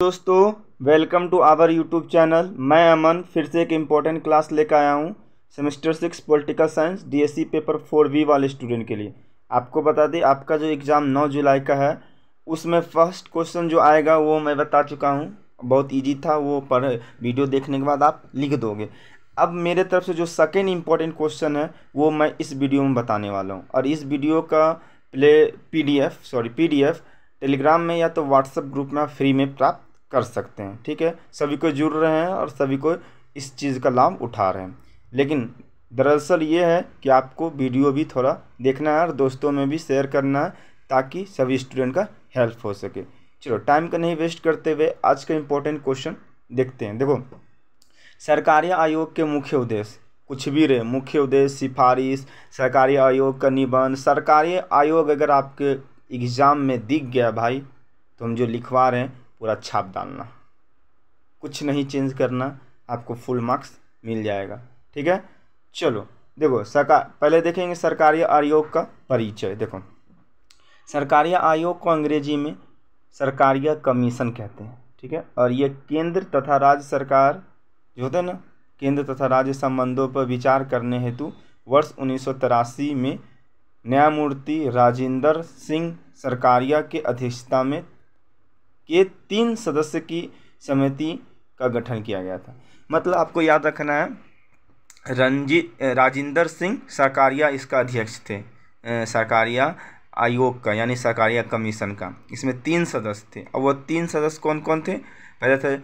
दोस्तों, welcome to our YouTube channel. मैं अमन फिर से एक इम्पोर्टेंट क्लास लेकर आया हूँ semester 6 political science DSC paper 4B वाले स्टूडेंट के लिए। आपको बता दें, आपका जो एग्ज़ाम 9 जुलाई का है उसमें फर्स्ट क्वेश्चन जो आएगा वो मैं बता चुका हूँ। बहुत इजी था, वो पढ़ वीडियो देखने के बाद आप लिख दोगे। अब मेरे तरफ से जो सेकेंड इम्पोर्टेंट क्वेश्चन है वो मैं इस वीडियो में बताने वाला हूँ। और इस वीडियो का पीडीएफ टेलीग्राम में या तो व्हाट्सएप ग्रुप में आप फ्री में प्राप्त कर सकते हैं। ठीक है, सभी को जुड़ रहे हैं और सभी को इस चीज़ का लाभ उठा रहे हैं। लेकिन दरअसल ये है कि आपको वीडियो भी थोड़ा देखना है और दोस्तों में भी शेयर करना है ताकि सभी स्टूडेंट का हेल्प हो सके। चलो, टाइम का नहीं वेस्ट करते हुए आज का इम्पोर्टेंट क्वेश्चन देखते हैं। देखो, सरकारी आयोग के मुख्य उद्देश्य कुछ भी रहे, मुख्य उद्देश्य, सिफारिश, सरकारी आयोग का निबंध। सरकारी आयोग अगर आपके एग्ज़ाम में दिख गया भाई तो हम जो लिखवा रहे हैं पूरा छाप डालना, कुछ नहीं चेंज करना, आपको फुल मार्क्स मिल जाएगा। ठीक है, चलो देखो, पहले देखेंगे सरकारी आयोग का परिचय। देखो, सरकारी आयोग को अंग्रेजी में सरकारिया कमीशन कहते हैं। ठीक है, और ये केंद्र तथा राज्य सरकार जो होते हैं ना, केंद्र तथा राज्य संबंधों पर विचार करने हेतु वर्ष 1983 में न्यायमूर्ति राजेंद्र सिंह सरकारिया के अध्यक्षता में के 3 सदस्य की समिति का गठन किया गया था। मतलब आपको याद रखना है, राजेंद्र सिंह सरकारिया इसका अध्यक्ष थे, सरकारिया आयोग का यानी सरकारिया कमीशन का। इसमें 3 सदस्य थे और वो 3 सदस्य कौन कौन थे? पहले थे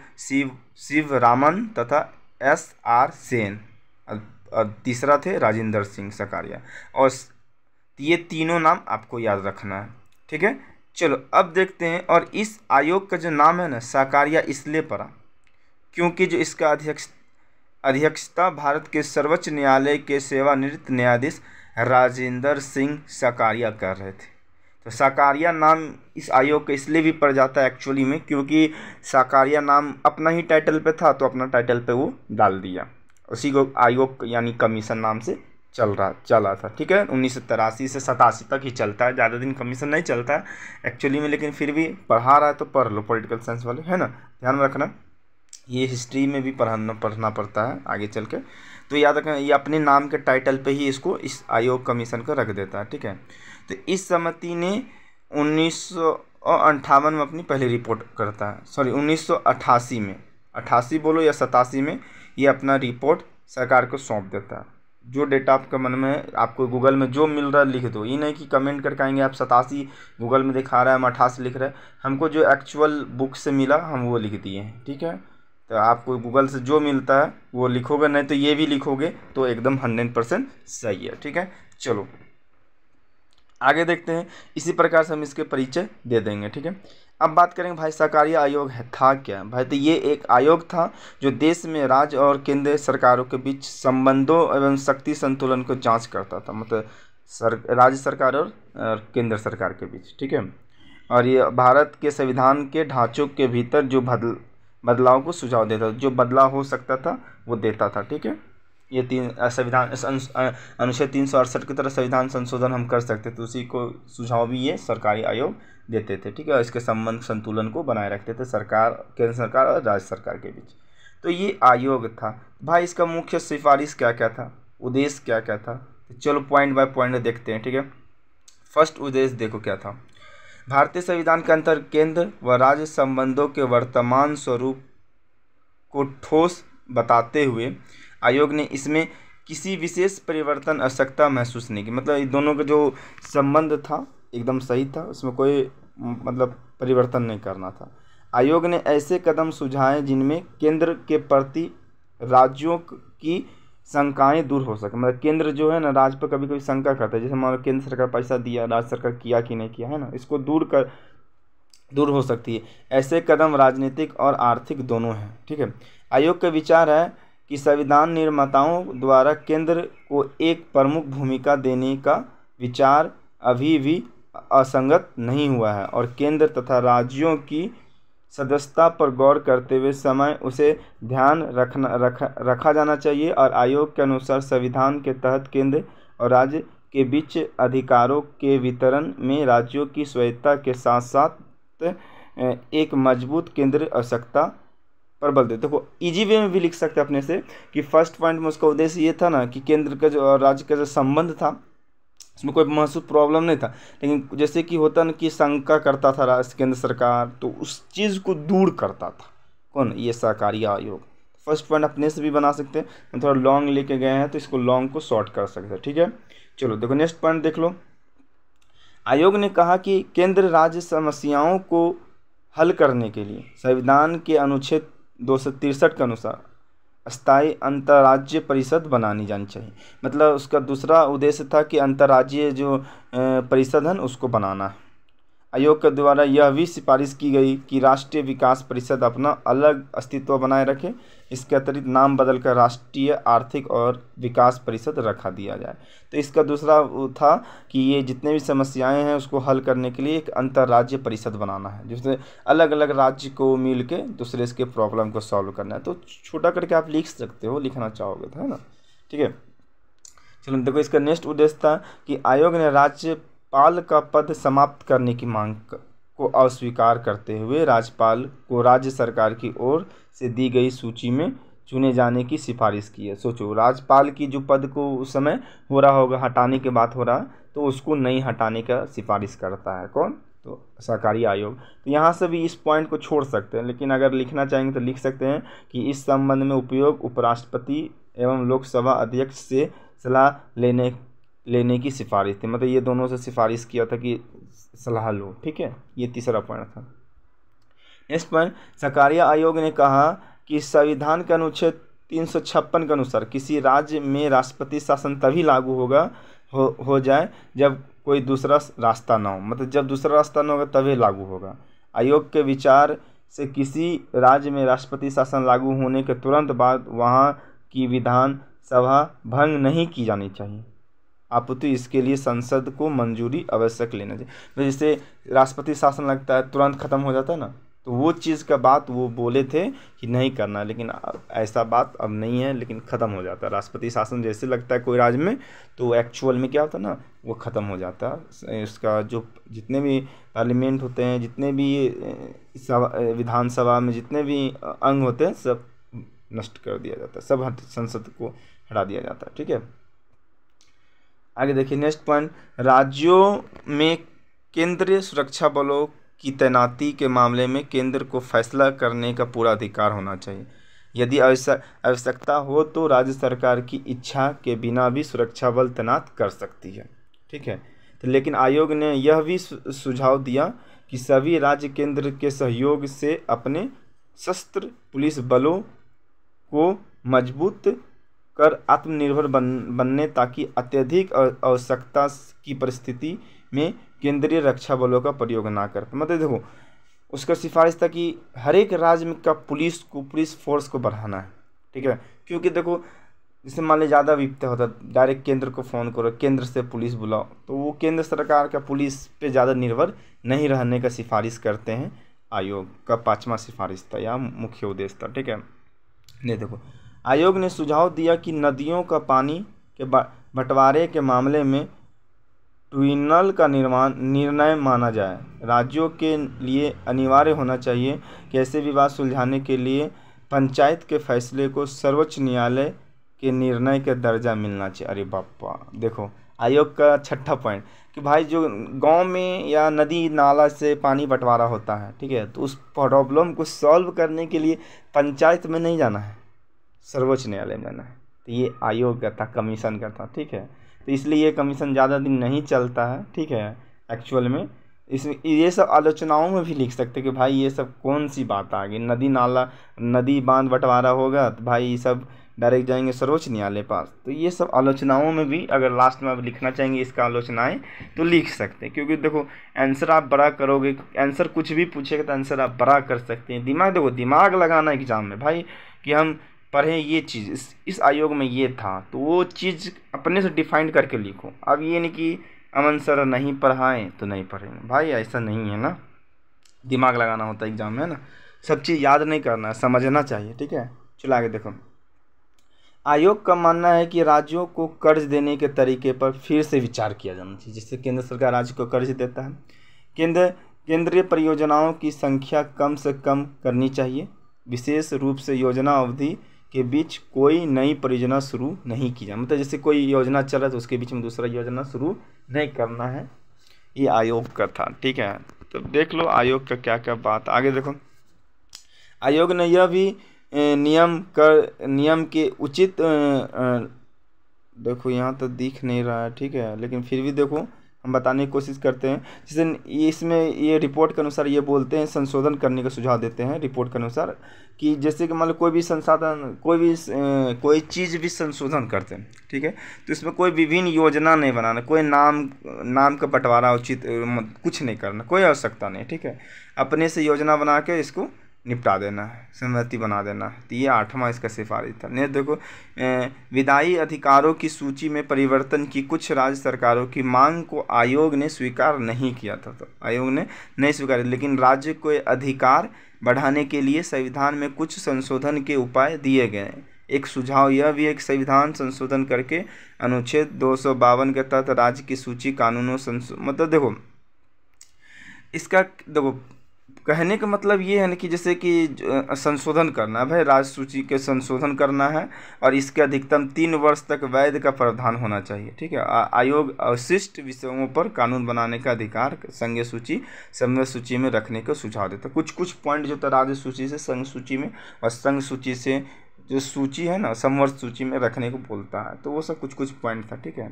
शिवरामन तथा SR सेन और तीसरा थे राजेंद्र सिंह सरकारिया। और ये तीनों नाम आपको याद रखना है। ठीक है, चलो अब देखते हैं। और इस आयोग का जो नाम है ना, सरकारिया इसलिए पड़ा क्योंकि जो इसका अध्यक्षता भारत के सर्वोच्च न्यायालय के सेवानिवृत्त न्यायाधीश राजेंद्र सिंह सरकारिया कर रहे थे। तो सरकारिया नाम इस आयोग का इसलिए भी पड़ जाता है एक्चुअली में, क्योंकि सरकारिया नाम अपना ही टाइटल पे था तो अपना टाइटल पे वो डाल दिया, उसी को आयोग यानी कमीशन नाम से चला था। ठीक है, 1983 से 87 तक ही चलता है, ज़्यादा दिन कमीशन नहीं चलता है एक्चुअली में। लेकिन फिर भी पढ़ा रहा है तो पढ़ लो, पॉलिटिकल साइंस वाले, है ना, ध्यान में रखना। ये हिस्ट्री में भी पढ़ना पड़ता है आगे चल के, तो याद रखना ये अपने नाम के टाइटल पे ही इसको इस आयोग कमीशन को रख देता है। ठीक है, तो इस समिति ने 1958 में अपनी पहली रिपोर्ट करता है, 1988 में, 88 बोलो या 87 में, ये अपना रिपोर्ट सरकार को सौंप देता है। जो डेटा आपका मन में है, आपको गूगल में जो मिल रहा है लिख दो। ये नहीं कि कमेंट करके आएंगे आप 87 गूगल में दिखा रहा है, हम 88 लिख रहे हैं। हमको जो एक्चुअल बुक से मिला हम वो लिख दिए हैं। ठीक है, तो आपको गूगल से जो मिलता है वो लिखोगे, नहीं तो ये भी लिखोगे तो एकदम 100% सही है। ठीक है, चलो आगे देखते हैं। इसी प्रकार से हम इसके परिचय दे देंगे। ठीक है, अब बात करेंगे भाई सरकारी आयोग था क्या भाई। तो ये एक आयोग था जो देश में राज्य और केंद्र सरकारों के बीच संबंधों एवं शक्ति संतुलन को जांच करता था, मतलब राज्य सरकार और केंद्र सरकार के बीच। ठीक है, और ये भारत के संविधान के ढांचों के भीतर जो बदलाव को सुझाव देता था, जो बदलाव हो सकता था वो देता था। ठीक है, ये संविधान अनुच्छेद 368 की तरह संविधान संशोधन हम कर सकते थे, उसी को सुझाव भी ये सरकारी आयोग देते थे। ठीक है, इसके संबंध संतुलन को बनाए रखते थे सरकार, केंद्र सरकार और राज्य सरकार के बीच। तो ये आयोग था भाई। इसका मुख्य सिफारिश क्या क्या था, उद्देश्य क्या क्या था, तो चलो पॉइंट बाय पॉइंट देखते हैं। ठीक है, फर्स्ट उद्देश्य देखो क्या था। भारतीय संविधान के अंतर केंद्र व राज्य संबंधों के वर्तमान स्वरूप को ठोस बताते हुए आयोग ने इसमें किसी विशेष परिवर्तन आवश्यकता महसूस नहीं की। मतलब इन दोनों का जो संबंध था एकदम सही था, उसमें कोई मतलब परिवर्तन नहीं करना था। आयोग ने ऐसे कदम सुझाए जिनमें केंद्र के प्रति राज्यों की शंकाएं दूर हो सके। मतलब केंद्र जो है ना, राज्य पर कभी कभी शंका करता है, जैसे हमारा केंद्र सरकार पैसा दिया, राज्य सरकार किया कि नहीं किया, है ना, इसको दूर हो सकती है। ऐसे कदम राजनीतिक और आर्थिक दोनों हैं। ठीक है, आयोग का विचार है कि संविधान निर्माताओं द्वारा केंद्र को एक प्रमुख भूमिका देने का विचार अभी भी असंगत नहीं हुआ है और केंद्र तथा राज्यों की सदस्यता पर गौर करते हुए समय उसे ध्यान रखा जाना चाहिए। और आयोग के अनुसार संविधान के तहत केंद्र और राज्य के बीच अधिकारों के वितरण में राज्यों की स्वायत्तता के साथ साथ एक मजबूत केंद्रीय आवश्यकता पर बल देते। देखो इजी वे में भी लिख सकते हैं अपने से कि फर्स्ट पॉइंट में उसका उद्देश्य ये था ना कि केंद्र का जो और राज्य का जो संबंध था उसमें कोई महसूस प्रॉब्लम नहीं था, लेकिन जैसे कि होता ना कि शंका करता था केंद्र सरकार, तो उस चीज़ को दूर करता था कौन, ये सहकारी आयोग। फर्स्ट पॉइंट अपने से भी बना सकते हैं, हम थोड़ा लॉन्ग लेके गए हैं तो इसको लॉन्ग को शॉर्ट कर सकते हैं, ठीक है। चलो देखो नेक्स्ट पॉइंट देख लो। आयोग ने कहा कि केंद्र राज्य समस्याओं को हल करने के लिए संविधान के अनुच्छेद 263 के अनुसार अस्थायी अंतर्राज्यीय परिषद बनानी जानी चाहिए। मतलब उसका दूसरा उद्देश्य था कि अंतर्राज्यीय जो परिषद है उसको बनाना है। आयोग के द्वारा यह भी सिफारिश की गई कि राष्ट्रीय विकास परिषद अपना अलग अस्तित्व बनाए रखे। इसके अतिरिक्त नाम बदलकर राष्ट्रीय आर्थिक और विकास परिषद रखा दिया जाए। तो इसका दूसरा वो था कि ये जितने भी समस्याएं हैं उसको हल करने के लिए एक अंतर्राज्यीय परिषद बनाना है, जिससे अलग अलग राज्य को मिल के दूसरे इसके प्रॉब्लम को सॉल्व करना है। तो छोटा करके आप लिख सकते हो, लिखना चाहोगे तो, है ना, ठीक है। चलो देखो इसका नेक्स्ट उद्देश्य था कि आयोग ने राज्यपाल का पद समाप्त करने की मांग को अस्वीकार करते हुए राज्यपाल को राज्य सरकार की ओर से दी गई सूची में चुने जाने की सिफारिश की है। सोचो राज्यपाल की जो पद को उस समय हो रहा होगा, हटाने की बात हो रहा, तो उसको नहीं हटाने का सिफारिश करता है कौन, तो सहकारी आयोग। तो यहाँ से भी इस पॉइंट को छोड़ सकते हैं, लेकिन अगर लिखना चाहेंगे तो लिख सकते हैं कि इस संबंध में उपयोग उपराष्ट्रपति एवं लोकसभा अध्यक्ष से सलाह लेने की सिफारिश थी। मतलब ये दोनों से सिफारिश किया था कि सलाह लो, ठीक है। ये तीसरा पॉइंट था। नेक्स्ट पॉइंट, सहकारी आयोग ने कहा कि संविधान के अनुच्छेद 356 के अनुसार किसी राज्य में राष्ट्रपति शासन तभी लागू हो जाए जब कोई दूसरा रास्ता ना हो। मतलब जब दूसरा रास्ता ना होगा तभी लागू होगा। आयोग के विचार से किसी राज्य में राष्ट्रपति शासन लागू होने के तुरंत बाद वहाँ की विधान सभा भंग नहीं की जानी चाहिए, अपितु इसके लिए संसद को मंजूरी आवश्यक लेना चाहिए। तो जैसे राष्ट्रपति शासन लगता है तुरंत ख़त्म हो जाता है ना, तो वो चीज़ का बात वो बोले थे कि नहीं करना, लेकिन ऐसा बात अब नहीं है, लेकिन ख़त्म हो जाता है। राष्ट्रपति शासन जैसे लगता है कोई राज्य में, तो एक्चुअल में क्या होता है ना, वो ख़त्म हो जाता है। इसका जो जितने भी पार्लियामेंट होते हैं, जितने भी विधानसभा में जितने भी अंग होते हैं, सब नष्ट कर दिया जाता है, सब संसद को हटा दिया जाता है, ठीक है। आगे देखिए नेक्स्ट पॉइंट, राज्यों में केंद्रीय सुरक्षा बलों की तैनाती के मामले में केंद्र को फैसला करने का पूरा अधिकार होना चाहिए। यदि आवश्यकता हो तो राज्य सरकार की इच्छा के बिना भी सुरक्षा बल तैनात कर सकती है, ठीक है। तो लेकिन आयोग ने यह भी सुझाव दिया कि सभी राज्य केंद्र के सहयोग से अपने सशस्त्र पुलिस बलों को मजबूत कर आत्मनिर्भर बनने, ताकि अत्यधिक आवश्यकता की परिस्थिति में केंद्रीय रक्षा बलों का प्रयोग ना कर। मतलब देखो उसका सिफारिश था कि हर एक राज्य का पुलिस फोर्स को बढ़ाना है, ठीक है। क्योंकि देखो जैसे मान लीजिए ज़्यादा विपत्ति होता है, डायरेक्ट केंद्र को फ़ोन करो, केंद्र से पुलिस बुलाओ, तो वो केंद्र सरकार का पुलिस पे ज़्यादा निर्भर नहीं रहने का सिफारिश करते हैं। आयोग का 5वां सिफारिश था या मुख्य उद्देश्य था, ठीक है। नहीं देखो आयोग ने सुझाव दिया कि नदियों का पानी के बंटवारे के मामले में ट्रिब्यूनल का निर्णय माना जाए। राज्यों के लिए अनिवार्य होना चाहिए कि ऐसे विवाद सुलझाने के लिए पंचायत के फैसले को सर्वोच्च न्यायालय के निर्णय का दर्जा मिलना चाहिए। अरे बापा, देखो आयोग का 6ठा पॉइंट कि भाई जो गांव में या नदी नाला से पानी बंटवारा होता है, ठीक है, तो उस प्रॉब्लम को सॉल्व करने के लिए पंचायत में नहीं जाना है, सर्वोच्च न्यायालय में जाना है। तो ये आयोग का था, कमीशन का था, ठीक है। तो इसलिए ये कमीशन ज़्यादा दिन नहीं चलता है, ठीक है। एक्चुअल में इसमें ये सब आलोचनाओं में भी लिख सकते कि भाई ये सब कौन सी बात आ गई, नदी बांध बंटवारा होगा तो भाई ये सब डायरेक्ट जाएंगे सर्वोच्च न्यायालय पास। तो ये सब आलोचनाओं में भी अगर लास्ट में आप लिखना चाहेंगे इसका आलोचनाएं तो लिख सकते हैं, क्योंकि देखो आंसर आप बड़ा करोगे, आंसर कुछ भी पूछेगा तो आंसर आप बड़ा कर सकते हैं। दिमाग लगाना एग्जाम में भाई कि हम पढ़ें ये चीज़ इस आयोग में ये था, तो वो चीज़ अपने से डिफाइन करके लिखो। अब ये नहीं कि अमन सर नहीं पढ़ाएं तो नहीं पढ़ेंगे, भाई ऐसा नहीं है ना, दिमाग लगाना होता है एग्जाम में, है ना। सब चीज़ याद नहीं करना है, समझना चाहिए, ठीक है। चलो आगे देखो, आयोग का मानना है कि राज्यों को कर्ज देने के तरीके पर फिर से विचार किया जाना चाहिए। जैसे केंद्र सरकार राज्य को कर्ज देता है, केंद्र केंद्रीय परियोजनाओं की संख्या कम से कम करनी चाहिए। विशेष रूप से योजना अवधि के बीच कोई नई परियोजना शुरू नहीं की जाए, मतलब जैसे कोई योजना चल रहा है तो उसके बीच में दूसरा योजना शुरू नहीं करना है। ये आयोग का था, ठीक है। तो देख लो आयोग का क्या क्या बात। आगे देखो, आयोग ने यह भी नियम के उचित देखो यहाँ तो दिख नहीं रहा है, ठीक है, लेकिन फिर भी देखो हम बताने की कोशिश करते हैं। जैसे इसमें ये रिपोर्ट के अनुसार ये बोलते हैं, संशोधन करने का सुझाव देते हैं रिपोर्ट के अनुसार कि जैसे कि मान लो कोई भी संसाधन कोई चीज़ भी संशोधन करते हैं, ठीक है, तो इसमें कोई विभिन्न योजना नहीं बनाना, कोई नाम का बंटवारा उचित कुछ नहीं करना, कोई आवश्यकता नहीं, ठीक है। अपने से योजना बना के इसको निपटा देना है, सहमति बना देना है। तो ये 8वां इसका सिफारिश था। नहीं देखो, विधायी अधिकारों की सूची में परिवर्तन की कुछ राज्य सरकारों की मांग को आयोग ने स्वीकार नहीं किया था, तो आयोग ने नहीं स्वीकार, लेकिन राज्य को अधिकार बढ़ाने के लिए संविधान में कुछ संशोधन के उपाय दिए गए। एक सुझाव यह भी है कि संविधान संशोधन करके अनुच्छेद 252 के तहत राज्य की सूची कानूनों मतलब देखो इसका देखो कहने का मतलब ये है ना कि जैसे कि संशोधन करना है भाई, राज्य सूची के संशोधन करना है और इसके अधिकतम 3 वर्ष तक वैध का प्रावधान होना चाहिए, ठीक है। आयोग अवशिष्ट विषयों पर कानून बनाने का अधिकार संघीय सूची समन्वय सूची में रखने का सुझाव देता है। कुछ पॉइंट जो था राज्य सूची से संघ सूची में और संघ सूची से जो सूची है ना समवर्त सूची में रखने को बोलता है, तो वो सब कुछ पॉइंट था, ठीक है।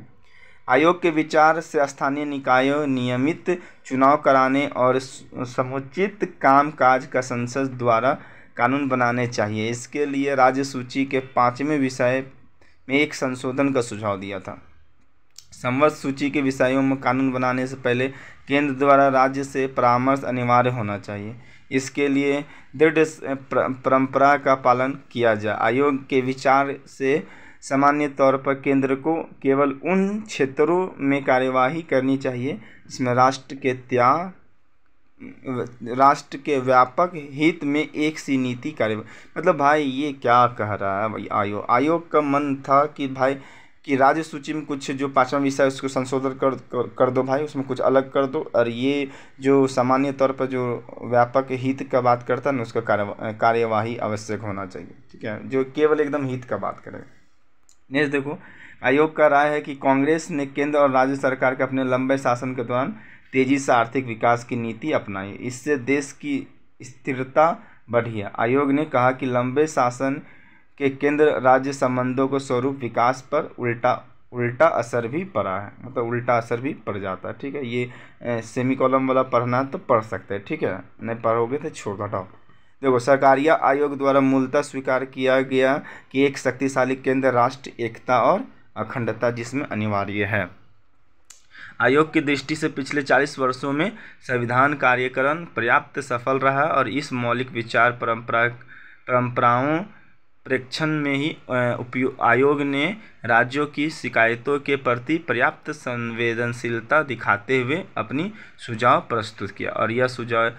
आयोग के विचार से स्थानीय निकायों नियमित चुनाव कराने और समुचित कामकाज का संसद द्वारा कानून बनाने चाहिए। इसके लिए राज्य सूची के 5वें विषय में एक संशोधन का सुझाव दिया था। समवर्त सूची के विषयों में कानून बनाने से पहले केंद्र द्वारा राज्य से परामर्श अनिवार्य होना चाहिए। इसके लिए दृढ़ परंपरा का पालन किया जाए। आयोग के विचार से सामान्य तौर पर केंद्र को केवल उन क्षेत्रों में कार्यवाही करनी चाहिए जिसमें राष्ट्र के व्यापक हित में एक सी नीति कार्यवाही। मतलब भाई ये क्या कह रहा है भाई, आयोग का मन था कि भाई कि राज्य सूची में कुछ जो 5वां विषय है उसको संशोधन कर दो भाई, उसमें कुछ अलग कर दो, और ये जो सामान्य तौर पर जो व्यापक हित का बात करता है ना उसका कार्यवाही आवश्यक होना चाहिए, ठीक है, जो केवल एकदम हित का बात करेगा। नेक्स्ट देखो, आयोग का राय है कि कांग्रेस ने केंद्र और राज्य सरकार के अपने लंबे शासन के दौरान तेजी से आर्थिक विकास की नीति अपनाई, इससे देश की स्थिरता बढ़ी है। आयोग ने कहा कि लंबे शासन के केंद्र राज्य संबंधों को स्वरूप विकास पर उल्टा असर भी पड़ा है, मतलब उल्टा असर भी पड़ जाता है, ठीक है। ये सेमीकोलन वाला पढ़ना तो पढ़ सकते हैं, ठीक है, नहीं पढ़ोगे तो छोड़ हटाओ। देखो, सरकारिया आयोग द्वारा मूलतः स्वीकार किया गया कि एक शक्तिशाली केंद्र राष्ट्र एकता और अखंडता जिसमें अनिवार्य है। आयोग की दृष्टि से पिछले 40 वर्षों में संविधान कार्यकरण पर्याप्त सफल रहा और इस मौलिक विचार परंपराओं प्रेक्षण में ही आयोग ने राज्यों की शिकायतों के प्रति पर्याप्त संवेदनशीलता दिखाते हुए अपनी सुझाव प्रस्तुत किया, और यह सुझाव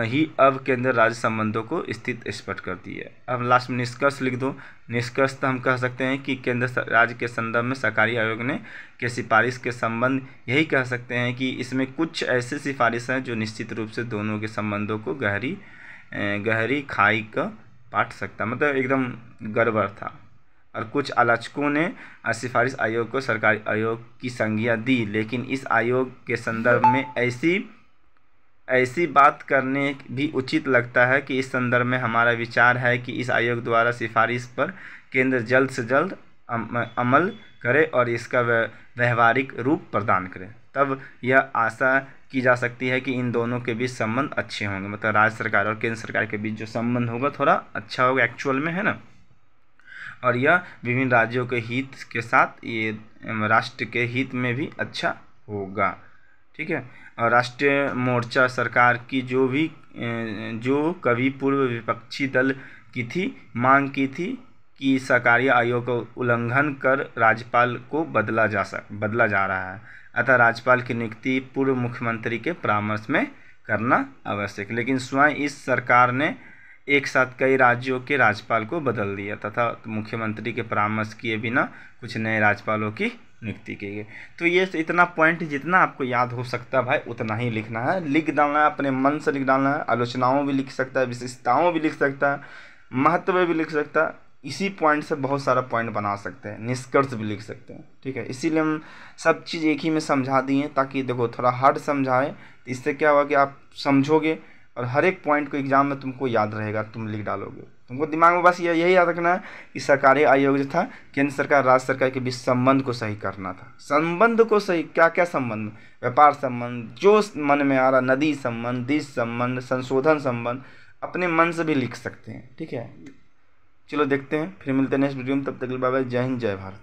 ही अब केंद्र राज्य संबंधों को स्थिति स्पष्ट करती है। अब लास्ट में निष्कर्ष लिख दो। निष्कर्ष तो हम कह सकते हैं कि केंद्र राज्य के संदर्भ में सरकारी आयोग ने के सिफारिश के संबंध यही कह सकते हैं कि इसमें कुछ ऐसे सिफारिश हैं जो निश्चित रूप से दोनों के संबंधों को गहरी खाई का पाट सकता, मतलब एकदम गड़बड़ था। और कुछ आलोचकों ने सिफारिश आयोग को सरकारी आयोग की संज्ञा दी, लेकिन इस आयोग के संदर्भ में ऐसी बात करने भी उचित लगता है कि इस संदर्भ में हमारा विचार है कि इस आयोग द्वारा सिफारिश पर केंद्र जल्द से जल्द अमल करे और इसका व्यवहारिक रूप प्रदान करे, तब यह आशा की जा सकती है कि इन दोनों के बीच संबंध अच्छे होंगे, मतलब राज्य सरकार और केंद्र सरकार के बीच जो संबंध होगा थोड़ा अच्छा होगा एक्चुअल में, है ना, और यह विभिन्न राज्यों के हित के साथ ये राष्ट्र के हित में भी अच्छा होगा, ठीक है। और राष्ट्रीय मोर्चा सरकार की जो कभी पूर्व विपक्षी दल की थी मांग की थी कि सरकारी आयोग का उल्लंघन कर राज्यपाल को बदला जा रहा है, अतः राज्यपाल की नियुक्ति पूर्व मुख्यमंत्री के परामर्श में करना आवश्यक। लेकिन स्वयं इस सरकार ने एक साथ कई राज्यों के राज्यपाल को बदल दिया तथा मुख्यमंत्री के परामर्श किए बिना कुछ नए राज्यपालों की नियुक्ति की गई। तो ये इतना पॉइंट जितना आपको याद हो सकता है भाई उतना ही लिखना है, लिख डालना है, अपने मन से लिख डालना है। आलोचनाओं भी लिख सकता है, विशेषताओं भी लिख सकता है, महत्व भी लिख सकता है। इसी पॉइंट से बहुत सारा पॉइंट बना सकते हैं, निष्कर्ष भी लिख सकते हैं। ठीक है, इसीलिए हम सब चीज़ एक ही में समझा दिए ताकि देखो थोड़ा हार्ड समझाए, तो इससे क्या होगा कि आप समझोगे और हर एक पॉइंट को एग्जाम में तुमको याद रहेगा, तुम लिख डालोगे। तुमको दिमाग में बस यही याद रखना है कि सरकारी आयोग जो था केंद्र सरकार राज्य सरकार के बीच संबंध को सही करना था। संबंध को सही, क्या क्या संबंध, व्यापार संबंध, जो मन में आ रहा, नदी संबंध, देश संबंध, संशोधन संबंध, अपने मन से भी लिख सकते हैं। ठीक है, चलो देखते हैं, फिर मिलते हैं नेक्स्ट वीडियो में। तब तक के लिए बाय बाय, जय हिंद, जय भारत।